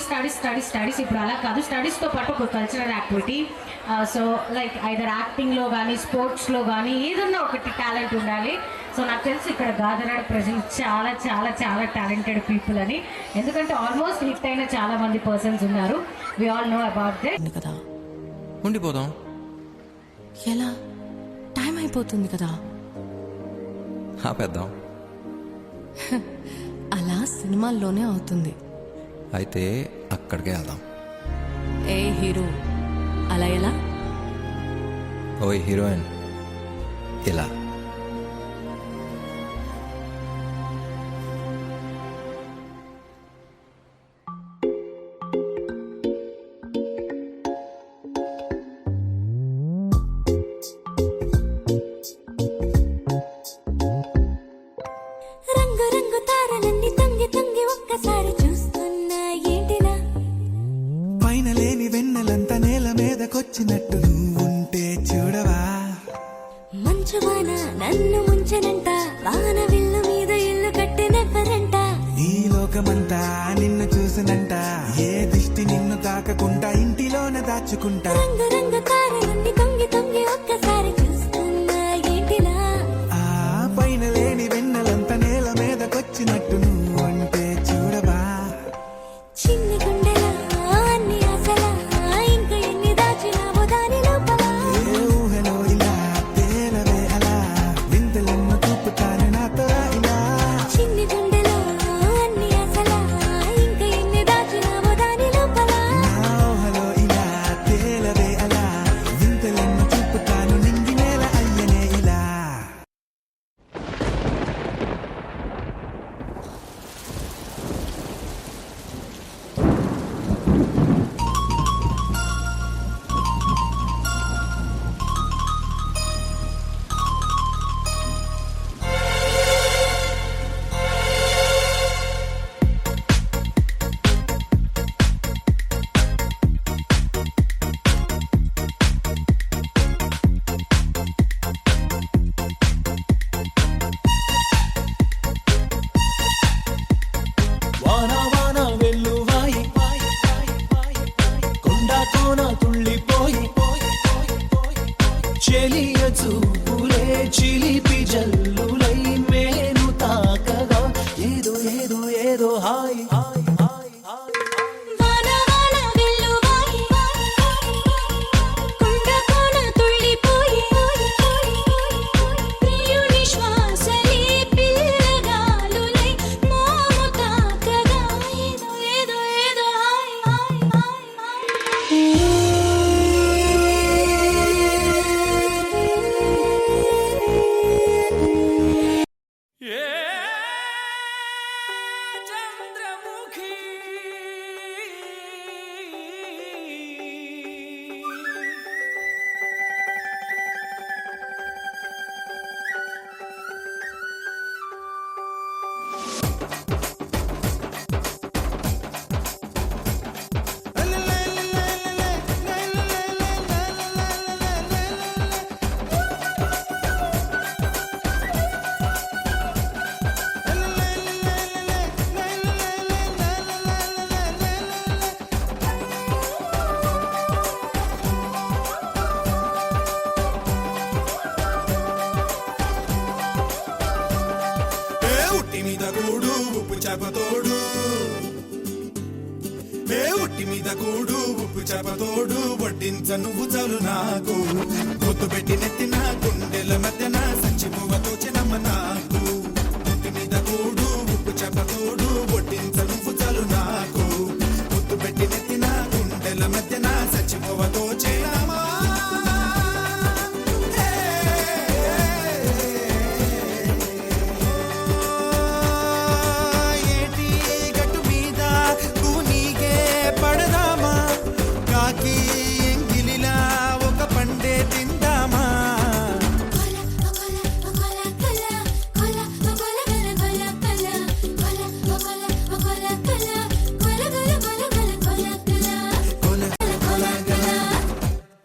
Studies ఇప్పుడు అలా కాదు, స్టడీస్తో పాటు ఒక cultural activity. So like either యాక్టింగ్లో కానీ స్పోర్ట్స్లో కానీ ఏదన్నా ఒకటి టాలెంట్ ఉండాలి. సో నాకు తెలిసి ఇక్కడ గాదరాడ ప్రజలు చాలా చాలా చాలా టాలెంటెడ్ పీపుల్ అని, ఎందుకంటే ఆల్మోస్ట్ హిట్ అయిన చాలా మంది పర్సన్స్ ఉన్నారు. We all know about that కదా. ఉండిపోదాం. ఎలా? టైం అయిపోతుంది కదా. ఆపేద్దాం. అలా సినిమాల్లోనే అవుతుంది. అయితే అక్కడికే వెళ్దాం. ఏ హీరో అలా ఎలా? ఓయ్ హీరోయిన్ ఇలా. రంగు రంగు తారలన్నీ తొంగి తొంగి ఒక్కసారి చూస్తున్నా ఏంటిలా? పైన లేని వెన్నెలంతా నేల మీదకొచ్చినట్టు నువ్వుంటే చూడవా? మంచువాన నన్ను ముంచనంట, వాన విల్లు మీద ఇల్లు కట్టినెవ్వరంట. ఈ లోకమంతా నిన్ను చూసినంట, ఏ దిష్టి నిన్ను తాకకుండా ఇంటిలోన దాచుకుంటా. రంగు రంగు తారలన్నీ తొంగి తొంగి ఒక్కసారి చూస్తున్నా ఏంటిలా? ఆ పైన లేని వెన్నెలంతా నేల మీదకొచ్చినట్టు నువ్వుంటే చూడవా? చిన్ని గుండెలా అన్ని ఆశలా, ఇంకా ఎన్ని దాచినావో దాని లోపల. ఏ ఊహలో ఇలా తేలవే అలా, వింతలెన్నో చూపుతాను నాతో ఇలా. చిన్ని గుండెలో అన్ని ఆశలా, ఇంకా ఎన్ని దాచినావో దాని లోపల. నా ఊహలో ఇలా తేలవే అలా, వింతలెన్నో చూపుతాను నింగి నేల అయ్యనే ఇలా. వాన వాన వెల్లువాయి, కొండ కోన తుళ్ళిపోయి, చెలియ చూపులే చిలిపి జల్లులై మేను తాకగా ఏదో ఏదో ఏదో హాయ్ హాయ్ హాయ్ హాయ్. వాన వాన వెల్లువాయి, కొండ కోన తుళ్ళిపోయి, ప్రియుని శ్వాసలే పిల్లగాలులై మోము తాకగా ఏదో ఏదో ఏదో హాయ్ హాయ్ హాయ్. ఏ చంద్రముఖి ఉట్టి మీద కూడు ఉప్పు చేపతోడు, ఉట్టి మీద కూడు ఉప్పు చేపతోడు, వడ్డించ నువ్వు చాలు నాకు. గుర్తు పెట్టి నెత్తిన గుండెల మధ్యన సంచి పువ్వ తోచినమ్మ నాకు. ఉట్టి మీద కూడు ఉప్పు చేపతోడు,